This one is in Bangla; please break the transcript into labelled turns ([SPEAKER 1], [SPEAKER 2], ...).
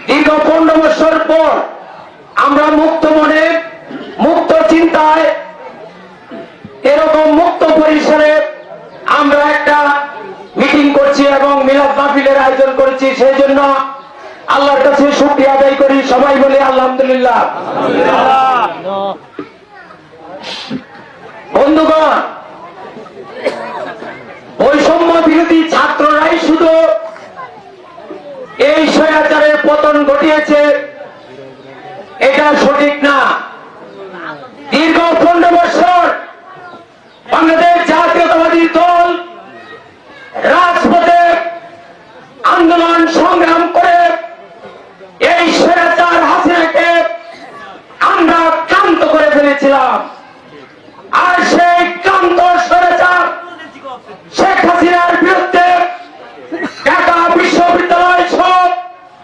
[SPEAKER 1] দীর্ঘ 15 বছর পর আমরা মুক্ত মনে মুক্ত চিন্তায় এরকম মুক্ত পরিসরে আমরা একটা মিটিং করছি এবং মিলাদ মাহফিলের আয়োজন করেছি। সেই জন্য আল্লাহর কাছে শুকরিয়া আদায় করি। সবাই বলি আলহামদুলিল্লাহ। বন্ধুগণ, বৈষম্য বিরোধী ছাত্ররাই শুধু এই স্বৈরাচারের পতন ঘটিয়েছে, এটা সঠিক না।